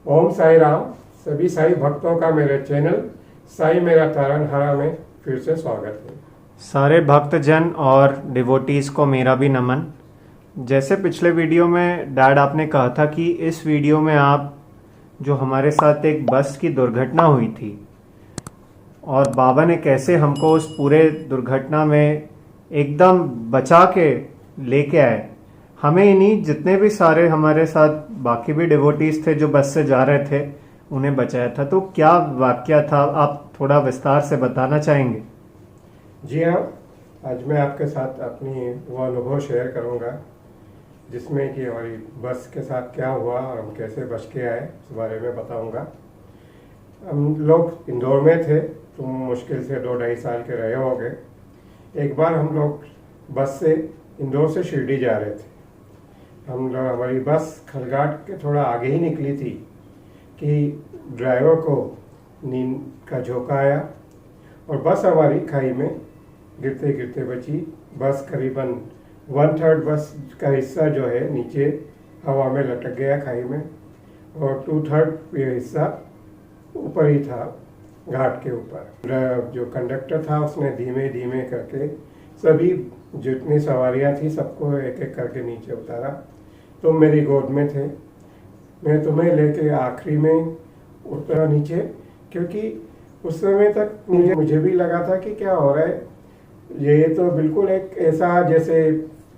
ओम साई राम। सभी साई भक्तों का मेरे चैनल साई मेरा तारनहारा में फिर से स्वागत है। सारे भक्तजन और डिवोटीज़ को मेरा भी नमन। जैसे पिछले वीडियो में डैड आपने कहा था कि इस वीडियो में आप जो हमारे साथ एक बस की दुर्घटना हुई थी और बाबा ने कैसे हमको उस पूरे दुर्घटना में एकदम बचा के लेके आए। हमें ही नहीं, जितने भी सारे हमारे साथ बाकी भी डिवोटीज़ थे जो बस से जा रहे थे उन्हें बचाया था। तो क्या वाकया था, आप थोड़ा विस्तार से बताना चाहेंगे? जी हाँ, आज मैं आपके साथ अपनी वो अनुभव शेयर करूँगा जिसमें कि हमारी बस के साथ क्या हुआ और हम कैसे बच के आए इस बारे में बताऊँगा। हम लोग इंदौर में थे, तुम मुश्किल से 2-2.5 साल के रहे होगे। एक बार हम लोग बस से इंदौर से शिरडी जा रहे थे। हमारी बस खलघाट के थोड़ा आगे ही निकली थी कि ड्राइवर को नींद का झोंका आया और बस हमारी खाई में गिरते गिरते बची। बस करीबन 1/3 बस का हिस्सा जो है नीचे हवा में लटक गया खाई में और 2/3 ये हिस्सा ऊपर ही था, घाट के ऊपर। जो कंडक्टर था उसने धीमे धीमे करके सभी जितनी सवारियां थी सबको एक एक करके नीचे उतारा। तुम मेरी गोद में थे, मैं तुम्हें लेके आखिरी में उतरा नीचे, क्योंकि उस समय तक मुझे भी लगा था कि क्या हो रहा है। ये तो बिल्कुल एक ऐसा जैसे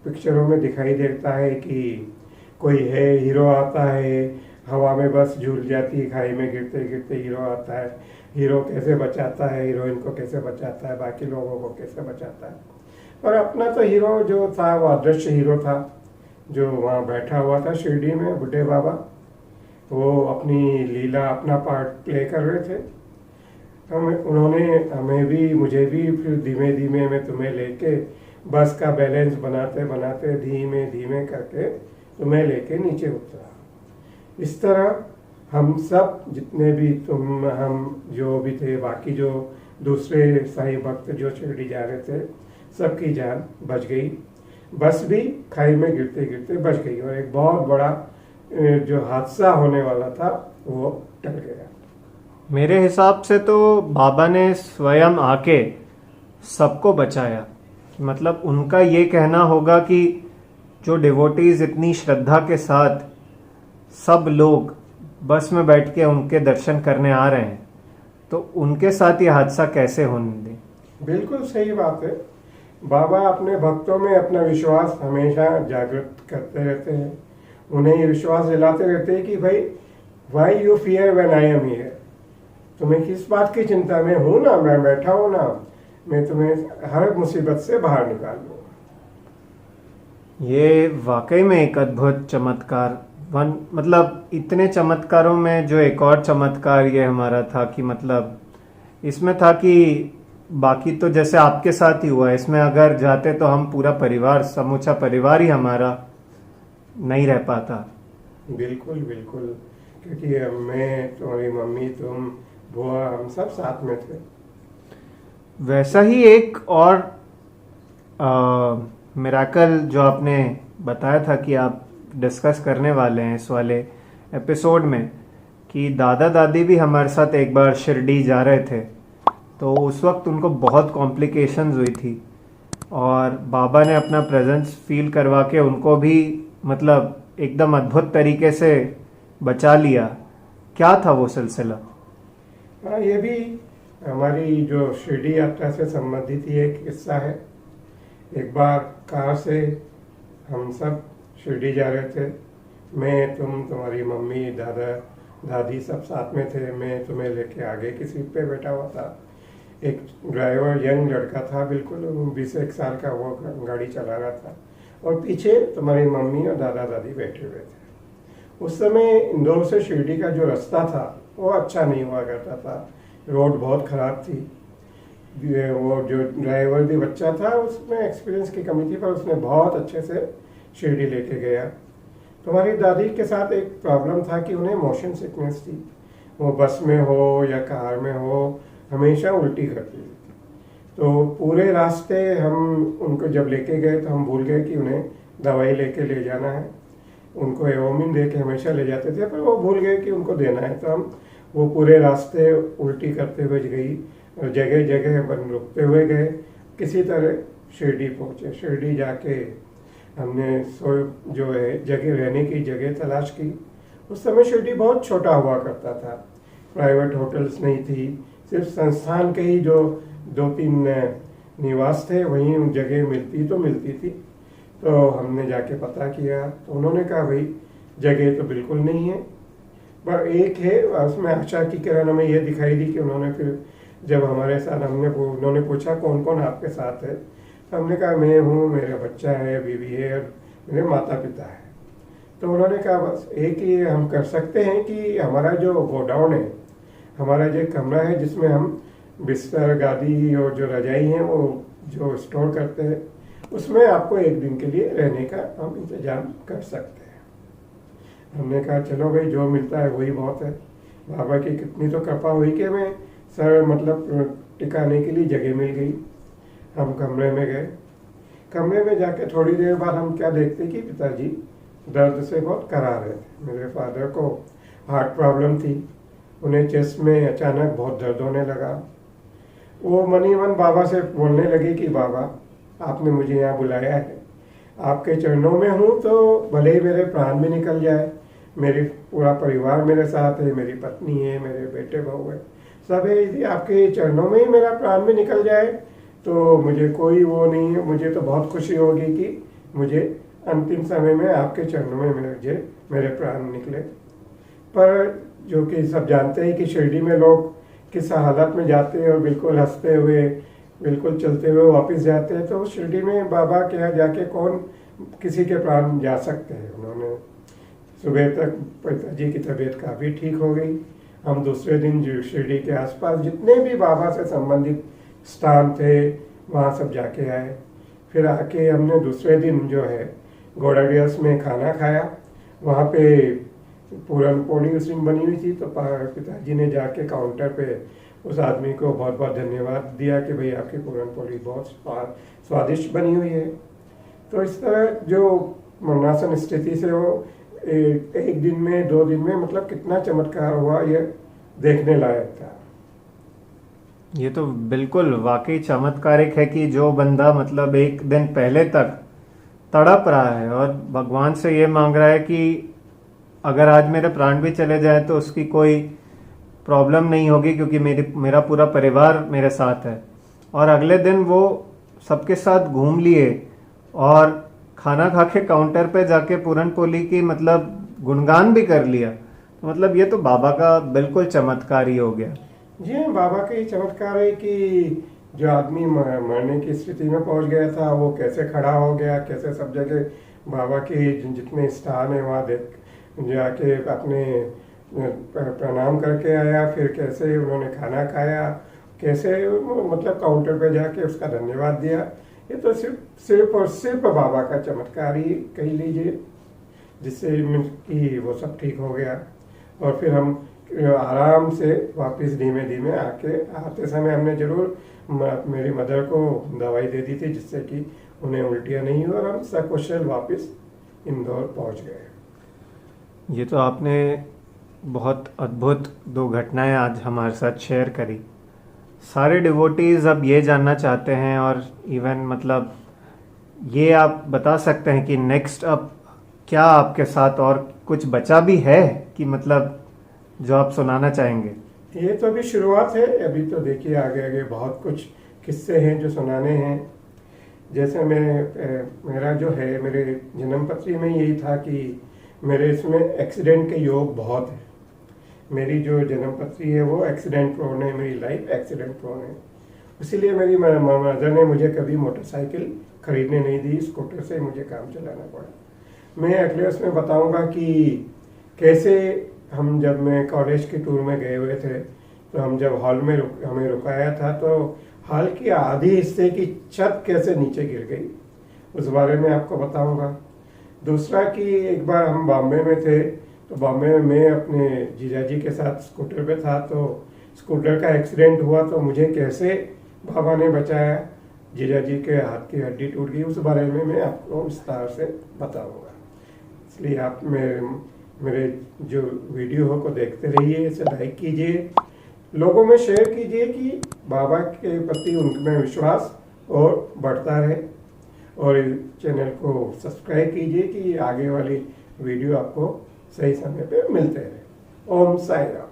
पिक्चरों में दिखाई देता है कि कोई है, हीरो आता है, हवा में बस झूल जाती है, खाई में गिरते गिरते हीरो आता है, हीरो कैसे बचाता है, हीरोइन को कैसे बचाता है, बाकी लोगों को कैसे बचाता है। और अपना तो हीरो जो था वो अदृश्य हीरो था जो वहाँ बैठा हुआ था शिरडी में, बुढ़े बाबा। वो अपनी लीला, अपना पार्ट प्ले कर रहे थे। उन्होंने हमें भी, मुझे भी फिर धीमे धीमे मैं तुम्हें लेके बस का बैलेंस बनाते बनाते धीमे धीमे करके तुम्हें लेके नीचे उतरा। इस तरह हम सब जितने भी हम जो भी थे, बाकी जो दूसरे साईं भक्त जो शिरडी जा रहे थे, सबकी जान बच गई। बस भी खाई में गिरते गिरते बच गई और एक बहुत बड़ा जो हादसा होने वाला था वो टल गया। मेरे हिसाब से तो बाबा ने स्वयं आके सबको बचाया। मतलब उनका ये कहना होगा कि जो डिवोटीज इतनी श्रद्धा के साथ सब लोग बस में बैठ के उनके दर्शन करने आ रहे हैं, तो उनके साथ ये हादसा कैसे होने दें? बिल्कुल सही बात है। बाबा अपने भक्तों में अपना विश्वास हमेशा जागृत करते रहते हैं। उन्हें ये विश्वास दिलाते रहते हैं कि भाई, why you fear when I am here. तुम्हें किस बात की चिंता, मैं हूं ना, मैं बैठा हूं ना, मैं तुम्हें हर मुसीबत से बाहर निकाल दूंगा। ये वाकई में एक अद्भुत चमत्कार, मतलब इतने चमत्कारों में जो एक और चमत्कार ये हमारा था कि मतलब इसमें था कि बाकी तो जैसे आपके साथ ही हुआ, इसमें अगर जाते तो हम पूरा परिवार, समूचा परिवार ही हमारा नहीं रह पाता। बिल्कुल बिल्कुल, क्योंकि मैं, तुम्हारी मम्मी, तुम, बुआ, हम सब साथ में थे। वैसा ही एक और मिराकल जो आपने बताया था कि आप डिस्कस करने वाले हैं इस वाले एपिसोड में, कि दादा दादी भी हमारे साथ एक बार शिरडी जा रहे थे, तो उस वक्त उनको बहुत कॉम्प्लिकेशंस हुई थी और बाबा ने अपना प्रेजेंस फील करवा के उनको भी मतलब एकदम अद्भुत तरीके से बचा लिया। क्या था वो सिलसिला? हाँ, ये भी हमारी जो शिरडी यात्रा से संबंधित ही एक किस्सा है। एक बार कार से हम सब शिरडी जा रहे थे, मैं, तुम, तुम्हारी मम्मी, दादा दादी सब साथ में थे। मैं तुम्हें लेके आगे की सीट पे बैठा हुआ था। एक ड्राइवर, यंग लड़का था, बिल्कुल 20 साल का, वो गाड़ी चला रहा था और पीछे तुम्हारी मम्मी और दादा दादी बैठे हुए थे। उस समय इंदौर से शिरडी का जो रास्ता था वो अच्छा नहीं हुआ करता था, रोड बहुत ख़राब थी। वो जो ड्राइवर भी बच्चा था, उसमें एक्सपीरियंस की कमी थी, पर उसने बहुत अच्छे से शिरडी लेके गया। तुम्हारी दादी के साथ एक प्रॉब्लम था कि उन्हें मोशन सिकनेस थी। वो बस में हो या कार में हो, हमेशा उल्टी करती थी। तो पूरे रास्ते हम उनको जब लेके गए तो हम भूल गए कि उन्हें दवाई लेके ले जाना है। उनको एवोमिन दे के हमेशा ले जाते थे, पर वो भूल गए कि उनको देना है। तो हम वो पूरे रास्ते उल्टी करते हुए गई और जगह जगह अपन रुकते हुए गए। किसी तरह शिरडी पहुँचे। शिरडी जाके हमने जो है जगह रहने की जगह तलाश की। उस समय शिरडी बहुत छोटा हुआ करता था, प्राइवेट होटल्स नहीं थी, सिर्फ संस्थान के ही जो 2-3 निवास थे वहीं जगह मिलती थी। तो हमने जाके पता किया तो उन्होंने कहा भाई जगह तो बिल्कुल नहीं है, पर एक है। उसमें आशा की किरण हमें ये दिखाई दी कि उन्होंने फिर जब हमारे साथ उन्होंने पूछा कौन कौन आपके साथ है, तो हमने कहा मैं हूँ, मेरा बच्चा है, बीवी है और मेरे माता पिता है। तो उन्होंने कहा बस एक ही हम कर सकते हैं कि हमारा जो गोडाउन है, हमारा जो कमरा है जिसमें हम बिस्तर गादी और जो रजाई हैं वो जो स्टोर करते हैं, उसमें आपको एक दिन के लिए रहने का हम इंतजाम कर सकते हैं। हमने कहा चलो भाई जो मिलता है वही बहुत है। बाबा की कितनी तो कृपा हुई कि हमें मतलब टिकाने के लिए जगह मिल गई। हम कमरे में गए। कमरे में जाके थोड़ी देर बाद हम क्या देखते कि पिताजी दर्द से बहुत करा रहे थे। मेरे फादर को हार्ट प्रॉब्लम थी, उन्हें चेस्ट में अचानक बहुत दर्द होने लगा। वो मनी मन बाबा से बोलने लगे कि बाबा आपने मुझे यहाँ बुलाया है, आपके चरणों में हूँ, तो भले ही मेरे प्राण भी निकल जाए, मेरी पूरा परिवार मेरे साथ है, मेरी पत्नी है, मेरे बेटे बहू है, सब है, यदि आपके चरणों में ही मेरा प्राण भी निकल जाए तो मुझे कोई वो नहीं है। मुझे तो बहुत खुशी होगी कि मुझे अंतिम समय में आपके चरणों में मेरे प्राण निकले। पर जो कि सब जानते हैं कि शिरडी में लोग किस हालत में जाते हैं और बिल्कुल हंसते हुए, बिल्कुल चलते हुए वापस जाते हैं। तो शिरडी में बाबा के यहाँ जाके कौन किसी के प्राण जा सकते हैं। उन्होंने सुबह तक पिताजी की तबीयत काफ़ी ठीक हो गई। हम दूसरे दिन जो शिरडी के आसपास जितने भी बाबा से संबंधित स्थान थे वहाँ सब जाके आए। फिर आके हमने दूसरे दिन जो है गौड़ाडियास में खाना खाया। वहाँ पे पूरन पोली उस दिन बनी हुई थी, तो पिताजी ने जाके काउंटर पे उस आदमी को बहुत बहुत धन्यवाद दिया कि भाई आपकी पूरन पोली बहुत स्वादिष्ट बनी हुई है। तो इस तरह जो मरणासन स्थिति से वो एक दिन में 2 दिन में मतलब कितना चमत्कार हुआ, ये देखने लायक था। ये तो बिल्कुल वाकई चमत्कारिक है कि जो बंदा मतलब एक दिन पहले तक तड़प रहा है और भगवान से ये मांग रहा है कि अगर आज मेरे प्राण भी चले जाए तो उसकी कोई प्रॉब्लम नहीं होगी क्योंकि मेरा पूरा परिवार मेरे साथ है, और अगले दिन वो सबके साथ घूम लिए और खाना खा के काउंटर पे जाके पूरन पोली की मतलब गुणगान भी कर लिया। तो मतलब ये तो बाबा का बिल्कुल चमत्कार ही हो गया। जी हाँ, बाबा का ही चमत्कार है कि जो आदमी मरने की स्थिति में पहुंच गया था वो कैसे खड़ा हो गया, कैसे सब जगह बाबा के जितने स्थान है वहाँ देख जाके अपने प्रणाम करके आया। फिर कैसे उन्होंने खाना खाया, कैसे मतलब काउंटर पे जाके उसका धन्यवाद दिया। ये तो सिर्फ और सिर्फ बाबा का चमत्कार ही कह लीजिए, जिससे कि वो सब ठीक हो गया। और फिर हम आराम से वापस धीमे धीमे आते समय हमने जरूर मेरी मदर को दवाई दे दी थी जिससे कि उन्हें उल्टियाँ नहीं हुई, और हम सकुशल वापस इंदौर पहुंच गए। ये तो आपने बहुत अद्भुत 2 घटनाएं आज हमारे साथ शेयर करी। सारे डिवोटीज़ अब ये जानना चाहते हैं, और इवन मतलब ये आप बता सकते हैं कि नेक्स्ट अब क्या आपके साथ और कुछ बचा भी है कि मतलब जो आप सुनाना चाहेंगे? ये तो अभी शुरुआत है, अभी तो देखिए आगे आगे बहुत कुछ किस्से हैं जो सुनाने हैं। जैसे मेरा जो है मेरे जन्म पत्री में यही था कि मेरे इसमें एक्सीडेंट के योग बहुत है। मेरी जो जन्म पत्री है वो एक्सीडेंट प्रोन है, मेरी लाइफ एक्सीडेंट प्रोन है। इसीलिए मेरी मदर ने मुझे कभी मोटरसाइकिल खरीदने नहीं दी, स्कूटर से मुझे काम चलाना पड़ा। मैं अगले उसमें बताऊंगा कि कैसे हम जब मैं कॉलेज के टूर में गए हुए थे तो हम जब हॉल में हमें रुकाया था तो हॉल की आधी हिस्से की छत कैसे नीचे गिर गई, उस बारे में आपको बताऊंगा। दूसरा कि एक बार हम बॉम्बे में थे, तो बॉम्बे में मैं अपने जीजाजी के साथ स्कूटर पे था, तो स्कूटर का एक्सीडेंट हुआ तो मुझे कैसे बाबा ने बचाया, जीजाजी के हाथ की हड्डी टूट गई, उस बारे में मैं आपको विस्तार से बताऊंगा। इसलिए आप मेरे जो वीडियो को देखते रहिए, इसे लाइक कीजिए, लोगों में शेयर कीजिए कि बाबा के प्रति उनमें विश्वास और बढ़ता रहे, और चैनल को सब्सक्राइब कीजिए कि आगे वाली वीडियो आपको सही समय पे मिलते रहे। ओम साई राम।